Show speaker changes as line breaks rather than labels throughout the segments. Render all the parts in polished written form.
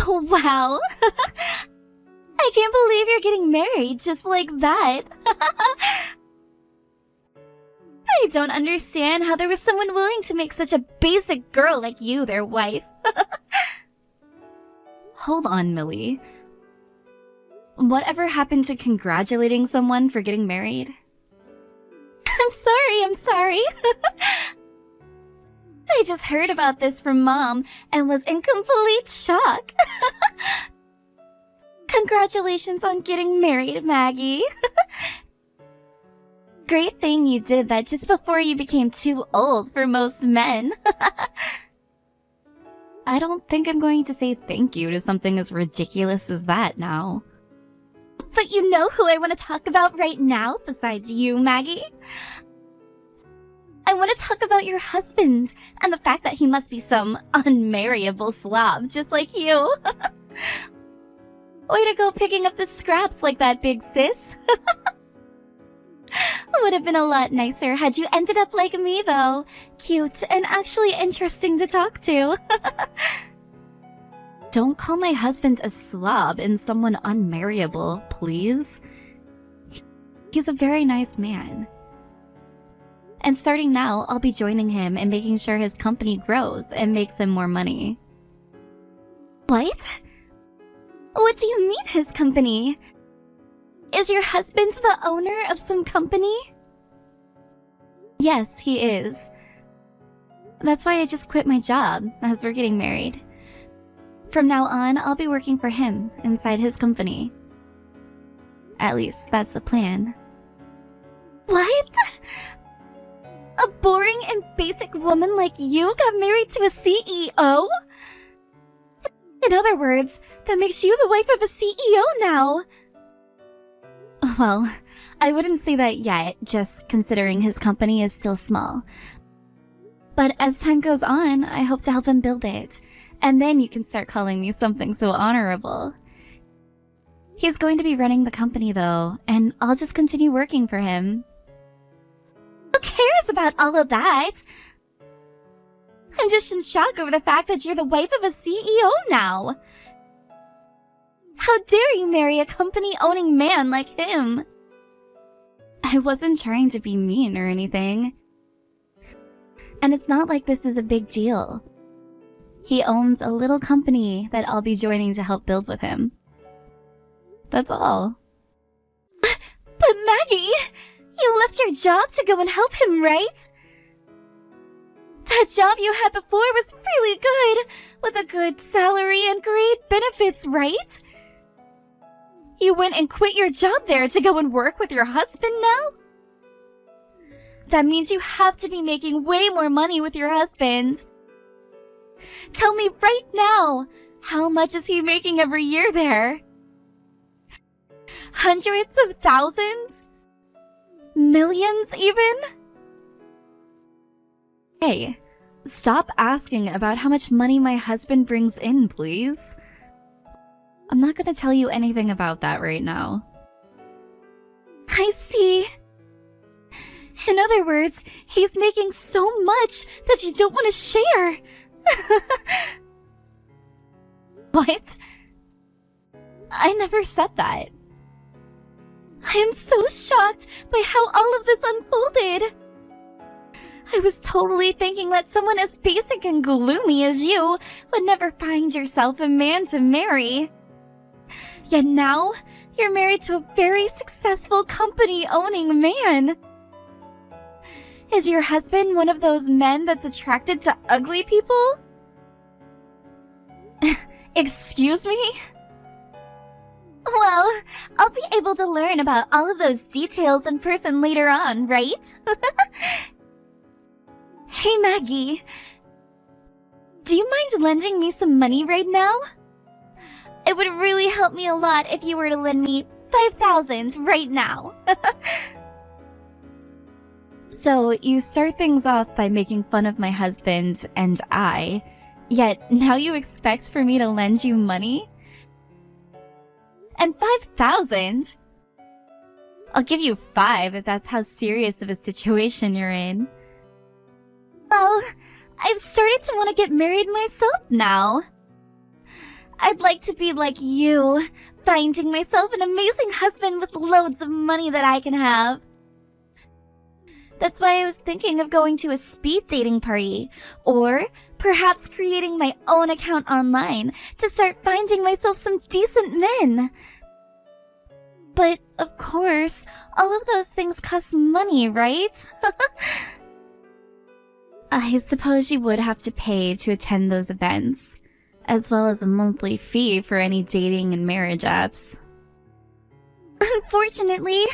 Oh, wow. I can't believe you're getting married just like that. I don't understand how there was someone willing to make such a basic girl like you their wife.
Hold on, Millie. Whatever happened to congratulating someone for getting married?
I'm sorry. I just heard about this from Mom and was in complete shock. Congratulations on getting married, Maggie. Great thing you did that just before you became too old for most men.
I don't think I'm going to say thank you to something as ridiculous as that now.
But you know who I want to talk about right now besides you, Maggie? I want to talk about your husband and the fact that he must be some unmarriable slob just like you. Way to go picking up the scraps like that, big sis. Would have been a lot nicer had you ended up like me, though. Cute and actually interesting to talk to.
Don't call my husband a slob and someone unmarriable, please. He's a very nice man. And starting now, I'll be joining him and making sure his company grows and makes him more money.
What? What do you mean, his company? Is your husband the owner of some company?
Yes, he is. That's why I just quit my job, as we're getting married. From now on, I'll be working for him inside his company. At least, that's the plan.
What? A boring and basic woman like you got married to a CEO? In other words, that makes you the wife of a CEO now.
Well, I wouldn't say that yet, just considering his company is still small. But as time goes on, I hope to help him build it. And then you can start calling me something so honorable. He's going to be running the company though, and I'll just continue working for him.
Who cares about all of that? I'm just in shock over the fact that you're the wife of a CEO now. How dare you marry a company-owning man like him?
I wasn't trying to be mean or anything. And it's not like this is a big deal. He owns a little company that I'll be joining to help build with him. That's all.
But Maggie, you left your job to go and help him, right? That job you had before was really good, with a good salary and great benefits, right? You went and quit your job there to go and work with your husband now? That means you have to be making way more money with your husband. Tell me right now, how much is he making every year there? Hundreds of thousands? Millions even?
Hey, stop asking about how much money my husband brings in, please. I'm not gonna tell you anything about that right now.
I see. In other words, he's making so much that you don't want to share.
What? I never said that.
I am so shocked by how all of this unfolded. I was totally thinking that someone as basic and gloomy as you would never find yourself a man to marry. Yet now, you're married to a very successful company-owning man. Is your husband one of those men that's attracted to ugly people?
Excuse me?
Well, I'll be able to learn about all of those details in person later on, right? Hey, Maggie. Do you mind lending me some money right now? It would really help me a lot if you were to lend me 5,000 right now.
So you start things off by making fun of my husband and I, yet now you expect for me to lend you money?
And 5,000?
I'll give you 5 if that's how serious of a situation you're in.
Well, I've started to want to get married myself now. I'd like to be like you, finding myself an amazing husband with loads of money that I can have. That's why I was thinking of going to a speed dating party, or perhaps creating my own account online to start finding myself some decent men. But, of course, all of those things cost money, right?
I suppose you would have to pay to attend those events, as well as a monthly fee for any dating and marriage apps.
Unfortunately,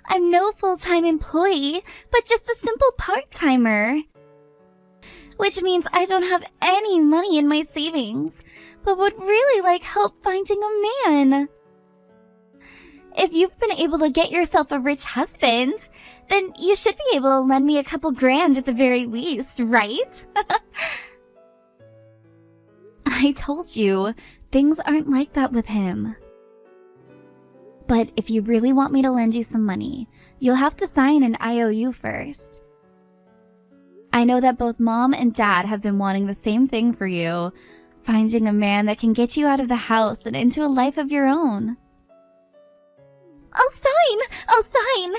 I'm no full-time employee, but just a simple part-timer. Which means I don't have any money in my savings, but would really like help finding a man. If you've been able to get yourself a rich husband, then you should be able to lend me a couple grand at the very least, right?
I told you, things aren't like that with him. But if you really want me to lend you some money, you'll have to sign an IOU first. I know that both Mom and Dad have been wanting the same thing for you, finding a man that can get you out of the house and into a life of your own.
I'll sign!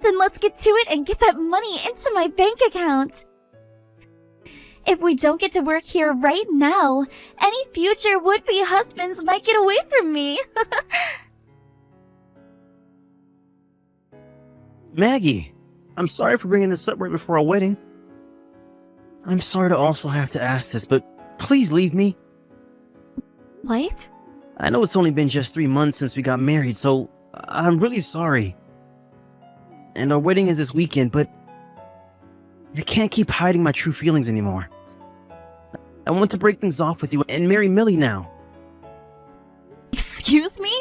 Then let's get to it and get that money into my bank account. If we don't get to work here right now, any future would-be husbands might get away from me.
Maggie, I'm sorry for bringing this up right before our wedding. I'm sorry to also have to ask this, but please leave me.
What?
I know it's only been just 3 months since we got married, so I'm really sorry. And our wedding is this weekend, but I can't keep hiding my true feelings anymore. I want to break things off with you and marry Millie now.
Excuse me?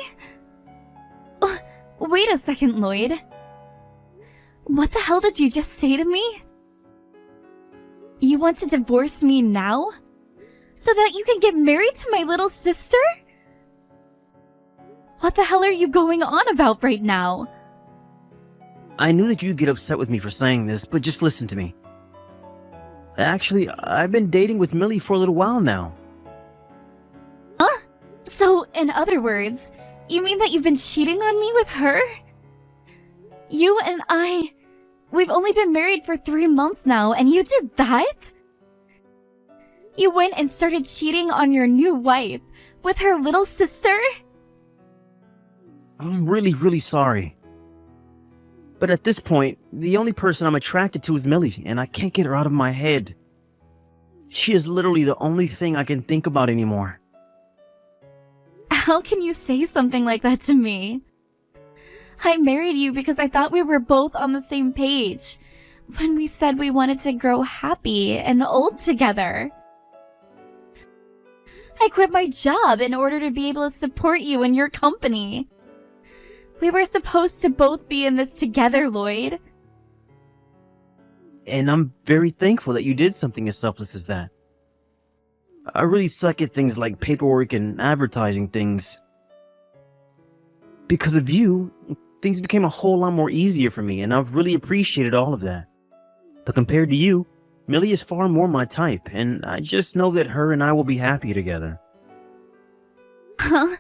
Wait a second, Lloyd. What the hell did you just say to me? You want to divorce me now? So that you can get married to my little sister? What the hell are you going on about right now?
I knew that you'd get upset with me for saying this, but just listen to me. Actually, I've been dating with Millie for a little while now.
So, in other words, you mean that you've been cheating on me with her? You and we've only been married for 3 months now, and you did that? You went and started cheating on your new wife with her little sister?
I'm really, really sorry. But at this point, the only person I'm attracted to is Millie, and I can't get her out of my head. She is literally the only thing I can think about anymore.
How can you say something like that to me? I married you because I thought we were both on the same page when we said we wanted to grow happy and old together. I quit my job in order to be able to support you and your company. We were supposed to both be in this together, Lloyd.
And I'm very thankful that you did something as selfless as that. I really suck at things like paperwork and advertising things. Because of you, things became a whole lot more easier for me, and I've really appreciated all of that. But compared to you, Millie is far more my type, and I just know that her and I will be happy together.
Huh?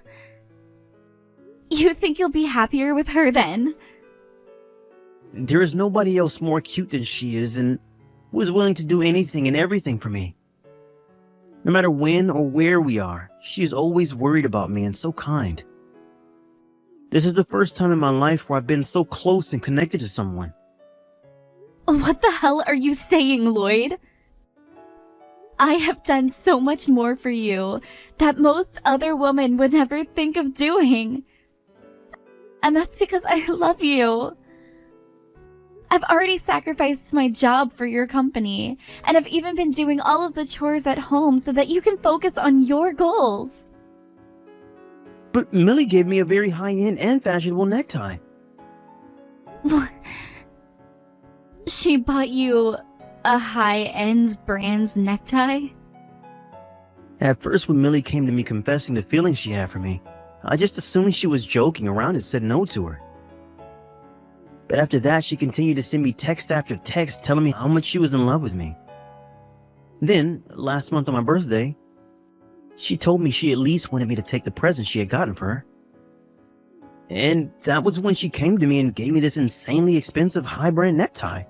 You think you'll be happier with her then?
There is nobody else more cute than she is, and who is willing to do anything and everything for me. No matter when or where we are, she is always worried about me and so kind. This is the first time in my life where I've been so close and connected to someone.
What the hell are you saying, Lloyd? I have done so much more for you that most other women would never think of doing. And that's because I love you. I've already sacrificed my job for your company, and I've even been doing all of the chores at home so that you can focus on your goals.
But Millie gave me a very high-end and fashionable necktie.
She bought you a high-end brand necktie?
At first, when Millie came to me confessing the feelings she had for me, I just assumed she was joking around and said no to her. But after that, she continued to send me text after text telling me how much she was in love with me. Then, last month on my birthday, She told me she at least wanted me to take the present she had gotten for her. And that was when she came to me and gave me this insanely expensive high-brand necktie.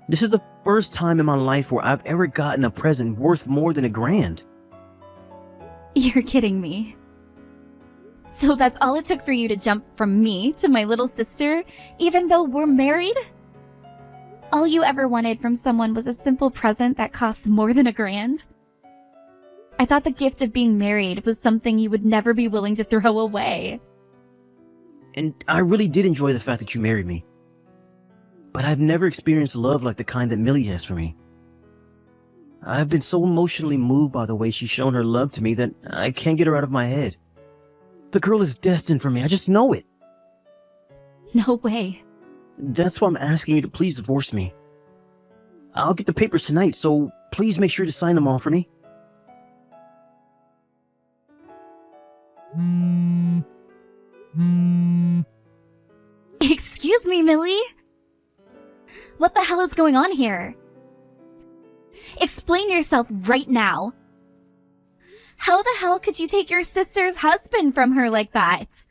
This is the first time in my life where I've ever gotten a present worth more than $1,000.
You're kidding me. So that's all it took for you to jump from me to my little sister, even though we're married? All you ever wanted from someone was a simple present that costs more than $1,000? I thought the gift of being married was something you would never be willing to throw away.
And I really did enjoy the fact that you married me. But I've never experienced love like the kind that Millie has for me. I've been so emotionally moved by the way she's shown her love to me that I can't get her out of my head. The girl is destined for me, I just know it.
No way.
That's why I'm asking you to please divorce me. I'll get the papers tonight, so please make sure to sign them all for me.
Excuse me, Millie? What the hell is going on here? Explain yourself right now. How the hell could you take your sister's husband from her like that?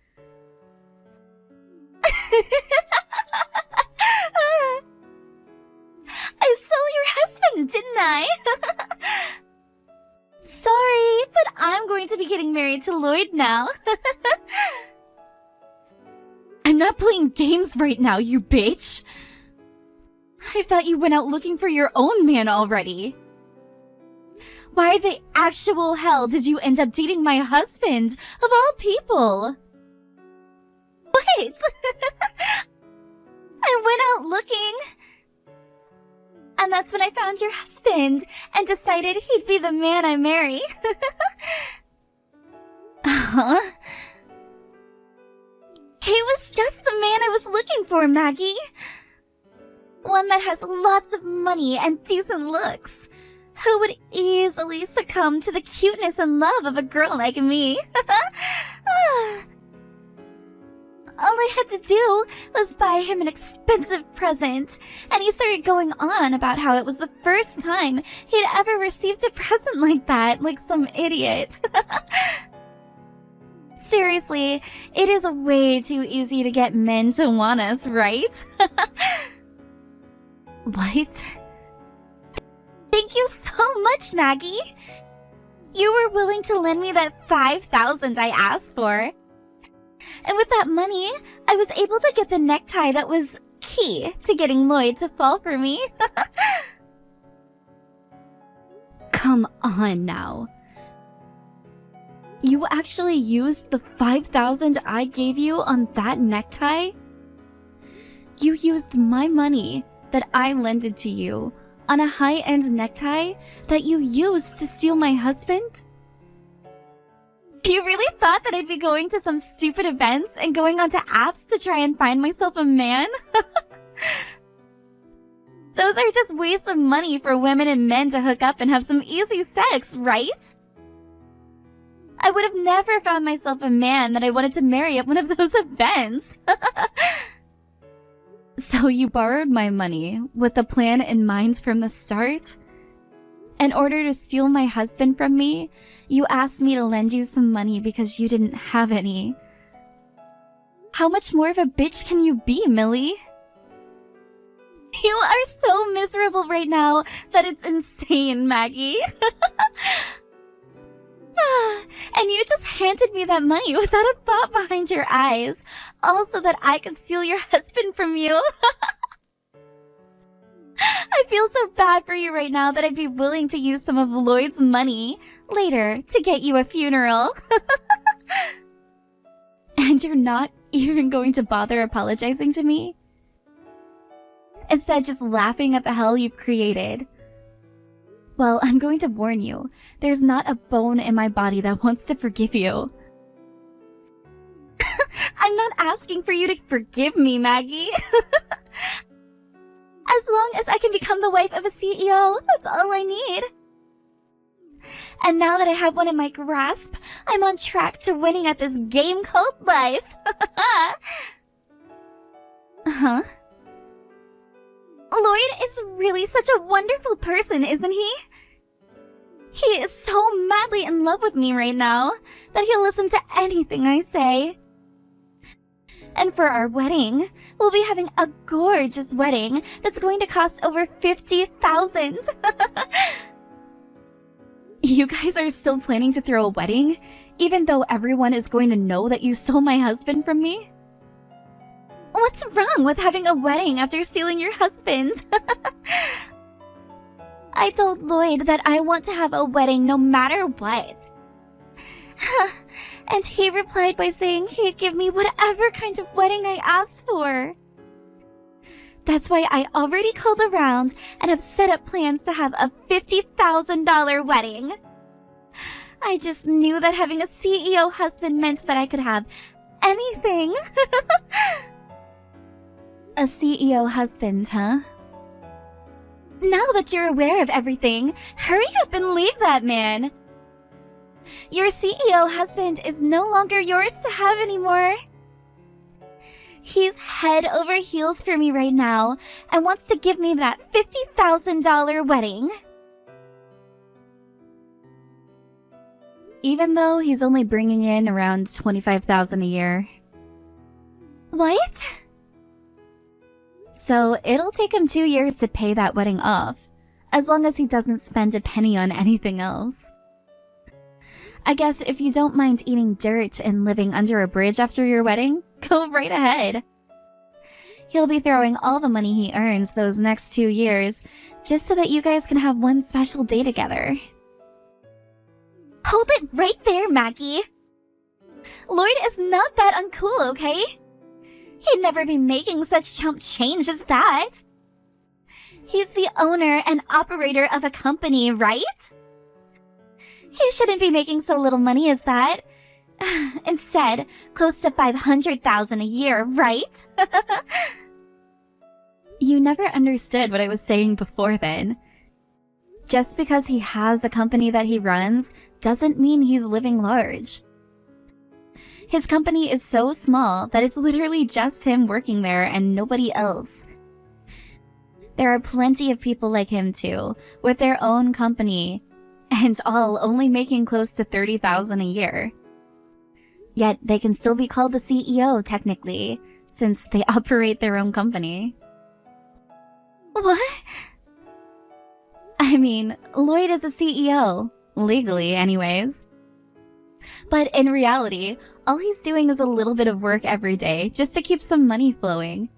I stole your husband, didn't I? Sorry, but I'm going to be getting married to Lloyd now.
I'm not playing games right now, you bitch. I thought you went out looking for your own man already. Why the actual hell did you end up dating my husband, of all people?
What? I went out looking. And that's when I found your husband and decided he'd be the man I marry.
Huh?
He was just the man I was looking for, Maggie. One that has lots of money and decent looks. Who would easily succumb to the cuteness and love of a girl like me. All I had to do was buy him an expensive present, and he started going on about how it was the first time he'd ever received a present like that, like some idiot. Seriously, it is way too easy to get men to want us, right?
What?
Thank you so much, Maggie. You were willing to lend me that $5,000 I asked for. And with that money, I was able to get the necktie that was key to getting Lloyd to fall for me.
Come on now. You actually used the $5,000 I gave you on that necktie? You used my money that I lended to you on a high-end necktie that you used to steal my husband?
You really thought that I'd be going to some stupid events and going onto apps to try and find myself a man? Those are just wastes of money for women and men to hook up and have some easy sex, right? I would have never found myself a man that I wanted to marry at one of those events.
So you borrowed my money with a plan in mind from the start? In order to steal my husband from me, you asked me to lend you some money because you didn't have any. How much more of a bitch can you be, Millie?
You are so miserable right now that it's insane, Maggie. And you just handed me that money without a thought behind your eyes, all so that I could steal your husband from you. I feel so bad for you right now that I'd be willing to use some of Lloyd's money later to get you a funeral.
And you're not even going to bother apologizing to me? Instead, just laughing at the hell you've created. Well, I'm going to warn you, there's not a bone in my body that wants to forgive you.
I'm not asking for you to forgive me, Maggie. As long as I can become the wife of a CEO, that's all I need. And now that I have one in my grasp, I'm on track to winning at this game called life.
Huh?
Lloyd is really such a wonderful person, isn't he?
He is so madly in love with me right now that he'll listen to anything I say. And for our wedding, we'll be having a gorgeous wedding that's going to cost over $50,000. You guys are still planning to throw a wedding, even though everyone is going to know that you stole my husband from me? What's wrong with having a wedding after stealing your husband? I told Lloyd that I want to have a wedding no matter what. And he replied by saying he'd give me whatever kind of wedding I asked for. That's why I already called around and have set up plans to have a $50,000 wedding. I just knew that having a CEO husband meant that I could have anything. A CEO husband, huh? Now that you're aware of everything, hurry up and leave that man. Your CEO husband is no longer yours to have anymore. He's head over heels for me right now and wants to give me that $50,000 wedding. Even though he's only bringing in around $25,000 a year. What? So it'll take him 2 years to pay that wedding off, as long as he doesn't spend a penny on anything else. I guess if you don't mind eating dirt and living under a bridge after your wedding, go right ahead. He'll be throwing all the money he earns those next 2 years, just so that you guys can have one special day together. Hold it right there, Maggie! Lloyd is not that uncool, okay? He'd never be making such chump change as that. He's the owner and operator of a company, right? He shouldn't be making so little money as that. Instead, close to $500,000 a year, right? You never understood what I was saying before then. Just because he has a company that he runs doesn't mean he's living large. His company is so small that it's literally just him working there and nobody else. There are plenty of people like him too, with their own company, and all only making close to $30,000 a year. Yet they can still be called a CEO technically, since they operate their own company. What? I mean, Lloyd is a CEO, legally anyways. But in reality, all he's doing is a little bit of work every day just to keep some money flowing.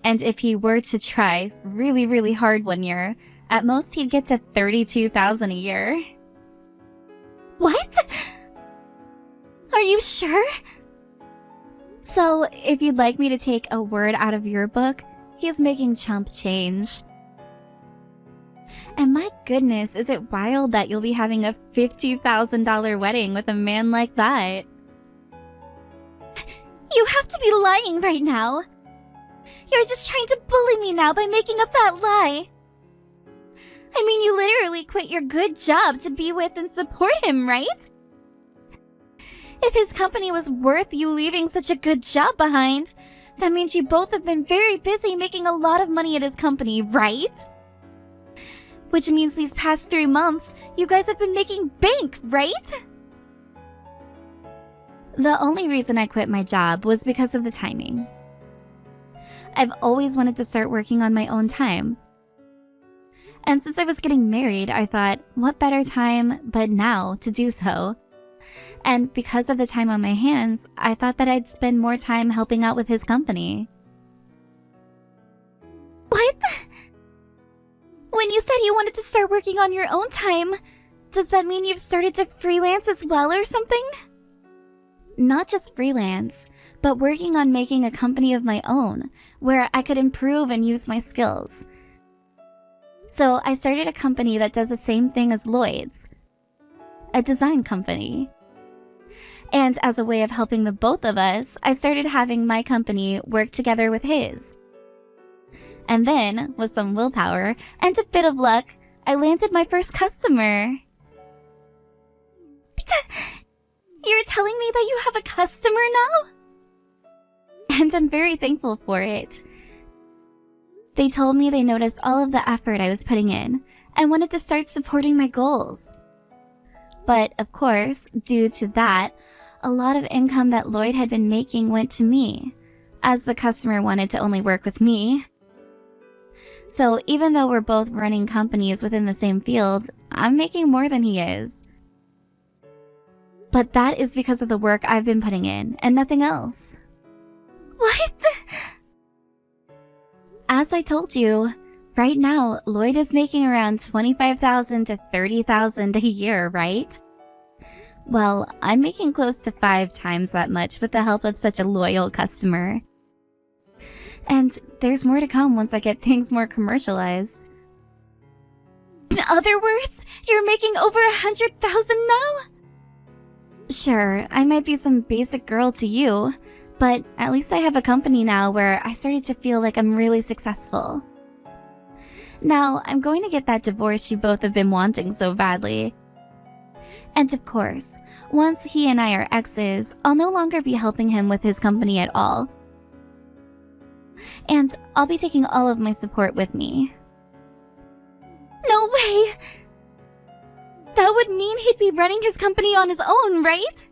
And if he were to try really, really hard one year, at most he'd get to $32,000 a year. What? Are you sure? So, if you'd like me to take a word out of your book, he's making chump change. And my goodness, is it wild that you'll be having a $50,000 wedding with a man like that? You have to be lying right now. You're just trying to bully me now by making up that lie. I mean, you literally quit your good job to be with and support him, right? If his company was worth you leaving such a good job behind, that means you both have been very busy making a lot of money at his company, right? Which means these past 3 months, you guys have been making bank, right? The only reason I quit my job was because of the timing. I've always wanted to start working on my own time. And since I was getting married, I thought, what better time but now to do so? And because of the time on my hands, I thought that I'd spend more time helping out with his company. What? When you said you wanted to start working on your own time, does that mean you've started to freelance as well or something? Not just freelance, but working on making a company of my own, where I could improve and use my skills. So I started a company that does the same thing as Lloyd's, a design company. And as a way of helping the both of us, I started having my company work together with his. And then, with some willpower and a bit of luck, I landed my first customer. You're telling me that you have a customer now? And I'm very thankful for it. They told me they noticed all of the effort I was putting in, I wanted to start supporting my goals. But, of course, due to that, a lot of income that Lloyd had been making went to me, as the customer wanted to only work with me. So even though we're both running companies within the same field, I'm making more than he is. But that is because of the work I've been putting in, and nothing else.
What?
As I told you, right now, Lloyd is making around $25,000 to $30,000 a year, right? Well, I'm making close to 5 times that much with the help of such a loyal customer. And there's more to come once I get things more commercialized.
In other words, you're making over 100,000 now?
Sure, I might be some basic girl to you, but at least I have a company now where I started to feel like I'm really successful. Now, I'm going to get that divorce you both have been wanting so badly. And of course, once he and I are exes, I'll no longer be helping him with his company at all. And I'll be taking all of my support with me.
No way! That would mean he'd be running his company on his own, right?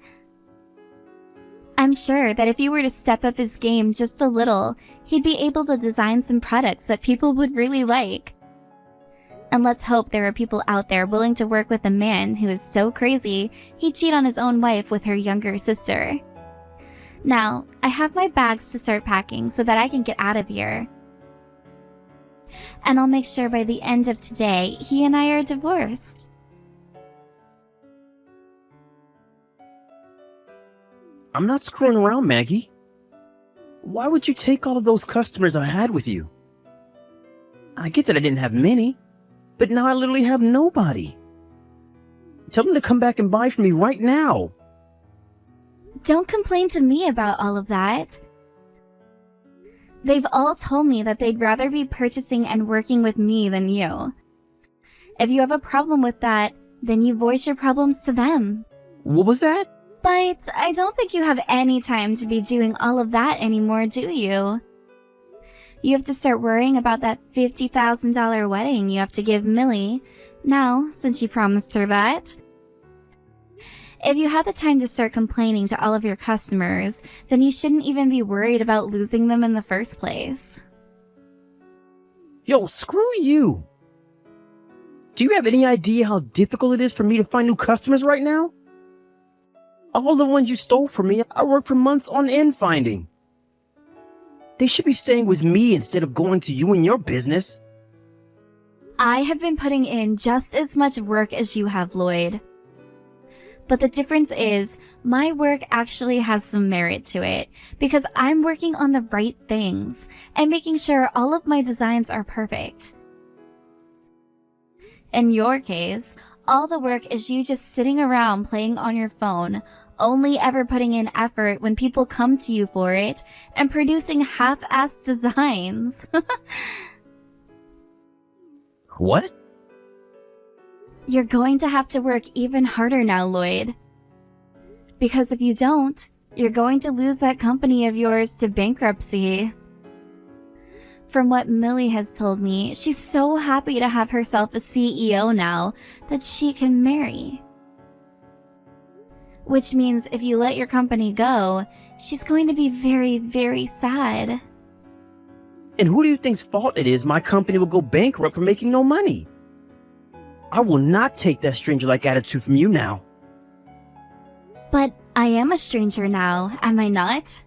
I'm sure that if he were to step up his game just a little, he'd be able to design some products that people would really like. And let's hope there are people out there willing to work with a man who is so crazy he'd cheat on his own wife with her younger sister. Now, I have my bags to start packing so that I can get out of here. And I'll make sure by the end of today, he and I are divorced.
I'm not screwing around, Maggie. Why would you take all of those customers I had with you? I get that I didn't have many, but now I literally have nobody. Tell them to come back and buy from me right now.
Don't complain to me about all of that. They've all told me that they'd rather be purchasing and working with me than you. If you have a problem with that, then you voice your problems to them.
What was that?
But I don't think you have any time to be doing all of that anymore, do you? You have to start worrying about that $50,000 wedding you have to give Millie, now, since you promised her that. If you had the time to start complaining to all of your customers, then you shouldn't even be worried about losing them in the first place.
Yo, screw you. Do you have any idea how difficult it is for me to find new customers right now? All the ones you stole from me, I worked for months on end finding. They should be staying with me instead of going to you and your business.
I have been putting in just as much work as you have, Lloyd. But the difference is, my work actually has some merit to it, because I'm working on the right things, and making sure all of my designs are perfect. In your case, all the work is you just sitting around playing on your phone, only ever putting in effort when people come to you for it, and producing half-assed designs.
What?
You're going to have to work even harder now, Lloyd. Because if you don't, you're going to lose that company of yours to bankruptcy. From what Millie has told me, she's so happy to have herself a CEO now that she can marry. Which means if you let your company go, she's going to be very, very sad.
And who do you think's fault it is my company will go bankrupt for making no money? I will not take that stranger-like attitude from you now.
But I am a stranger now, am I not?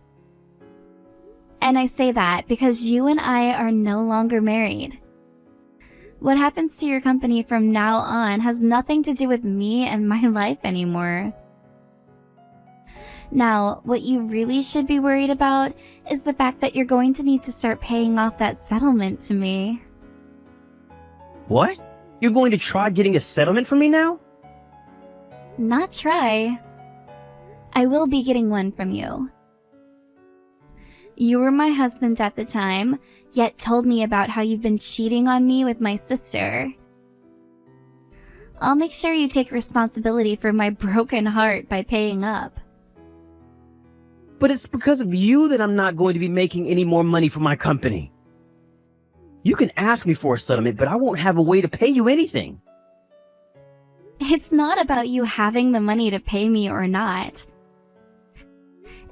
And I say that because you and I are no longer married. What happens to your company from now on has nothing to do with me and my life anymore. Now, what you really should be worried about is the fact that you're going to need to start paying off that settlement to me.
What? You're going to try getting a settlement from me now?
Not try. I will be getting one from you. You were my husband at the time, yet told me about how you've been cheating on me with my sister. I'll make sure you take responsibility for my broken heart by paying up.
But it's because of you that I'm not going to be making any more money for my company. You can ask me for a settlement, but I won't have a way to pay you anything.
It's not about you having the money to pay me or not.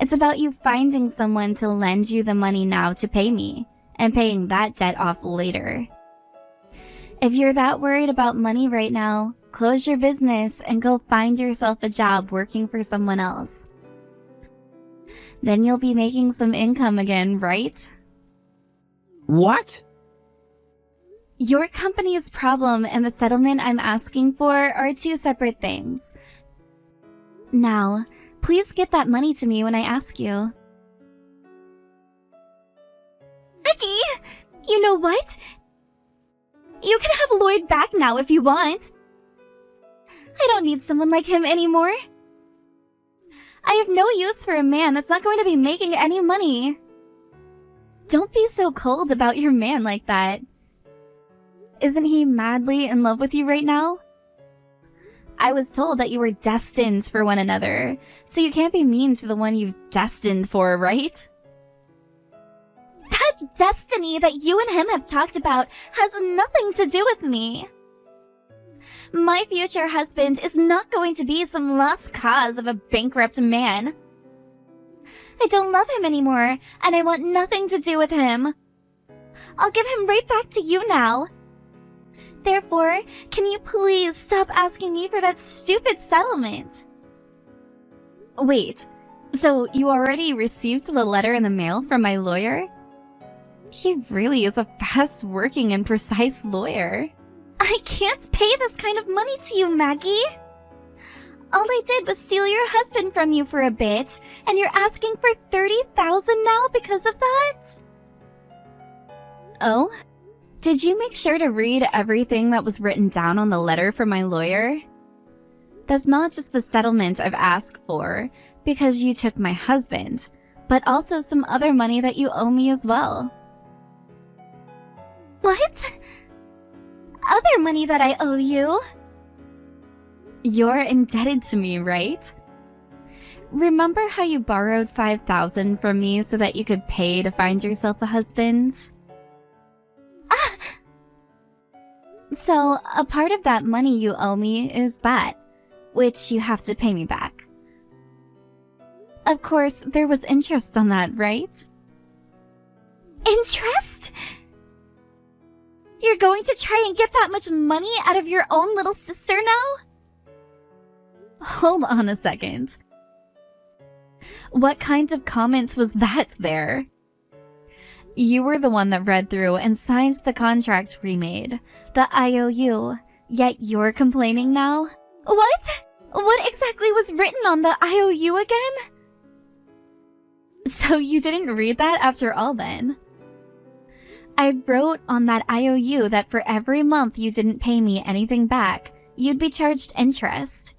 It's about you finding someone to lend you the money now to pay me, and paying that debt off later. If you're that worried about money right now, close your business and go find yourself a job working for someone else. Then you'll be making some income again, right?
What?
Your company's problem and the settlement I'm asking for are two separate things. Now, please get that money to me when I ask you.
Maggie! You know what? You can have Lloyd back now if you want. I don't need someone like him anymore. I have no use for a man that's not going to be making any money.
Don't be so cold about your man like that. Isn't he madly in love with you right now? I was told that you were destined for one another, so you can't be mean to the one you've destined for, right?
That destiny that you and him have talked about has nothing to do with me. My future husband is not going to be some lost cause of a bankrupt man. I don't love him anymore, and I want nothing to do with him. I'll give him right back to you now. Therefore, can you please stop asking me for that stupid settlement?
Wait, so you already received the letter in the mail from my lawyer? He really is a fast-working and precise lawyer.
I can't pay this kind of money to you, Maggie. All I did was steal your husband from you for a bit, and you're asking for $30,000 now because of that?
Oh? Did you make sure to read everything that was written down on the letter from my lawyer? That's not just the settlement I've asked for, because you took my husband, but also some other money that you owe me as well.
What? Other money that I owe you?
You're indebted to me, right? Remember how you borrowed $5,000 from me so that you could pay to find yourself a husband? So, a part of that money you owe me is that, which you have to pay me back. Of course, there was interest on that, right?
Interest? You're going to try and get that much money out of your own little sister now?
Hold on a second. What kind of comment was that there? You were the one that read through and signed the contract we made, the IOU, yet you're complaining now?
What? What exactly was written on the IOU again?
So you didn't read that after all then? I wrote on that IOU that for every month you didn't pay me anything back, you'd be charged interest.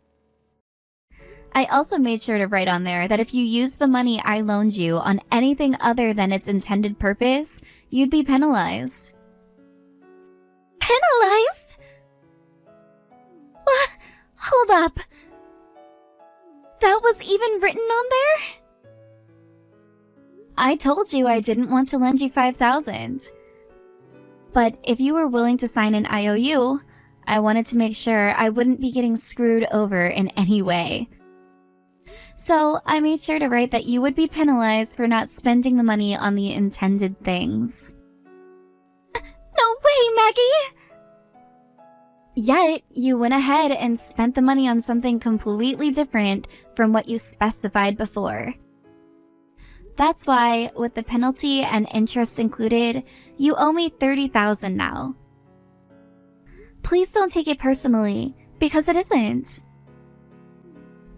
I also made sure to write on there that if you used the money I loaned you on anything other than its intended purpose, you'd be penalized.
Penalized? What? Hold up. That was even written on there?
I told you I didn't want to lend you $5,000. But if you were willing to sign an IOU, I wanted to make sure I wouldn't be getting screwed over in any way. So I made sure to write that you would be penalized for not spending the money on the intended things.
No way, Maggie!
Yet, you went ahead and spent the money on something completely different from what you specified before. That's why, with the penalty and interest included, you owe me $30,000 now. Please don't take it personally, because it isn't.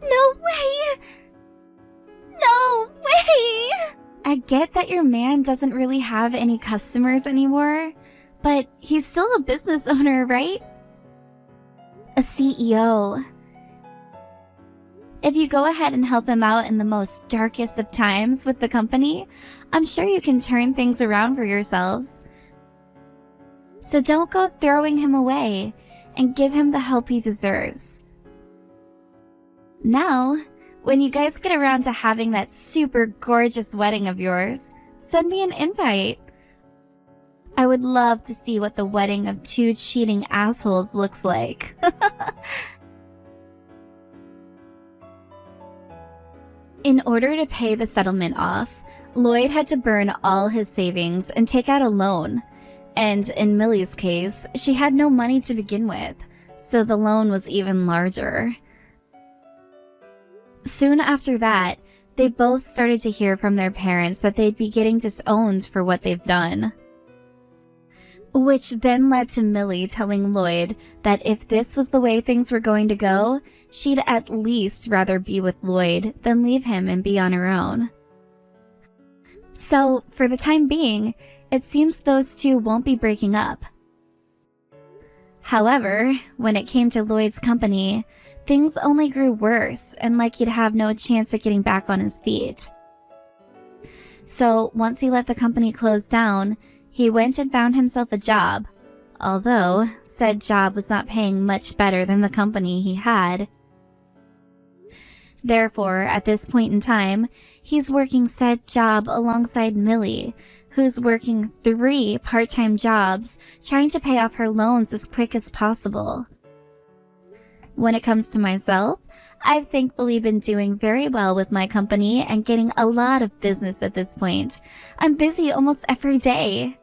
No way! No way!
I get that your man doesn't really have any customers anymore, but he's still a business owner, right? A CEO. If you go ahead and help him out in the most darkest of times with the company, I'm sure you can turn things around for yourselves. So don't go throwing him away, and give him the help he deserves. Now, when you guys get around to having that super gorgeous wedding of yours, send me an invite. I would love to see what the wedding of two cheating assholes looks like. In order to pay the settlement off, Lloyd had to burn all his savings and take out a loan. And in Millie's case, she had no money to begin with, so the loan was even larger. Soon after that, they both started to hear from their parents that they'd be getting disowned for what they've done. Which then led to Millie telling Lloyd that if this was the way things were going to go, she'd at least rather be with Lloyd than leave him and be on her own. So, for the time being, it seems those two won't be breaking up. However, when it came to Lloyd's company, things only grew worse and like he'd have no chance at getting back on his feet. So, once he let the company close down, he went and found himself a job, although said job was not paying much better than the company he had. Therefore, at this point in time, he's working said job alongside Millie, who's working 3 part-time jobs trying to pay off her loans as quick as possible. When it comes to myself, I've thankfully been doing very well with my company and getting a lot of business at this point. I'm busy almost every day.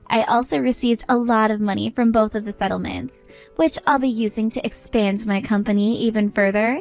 I also received a lot of money from both of the settlements, which I'll be using to expand my company even further.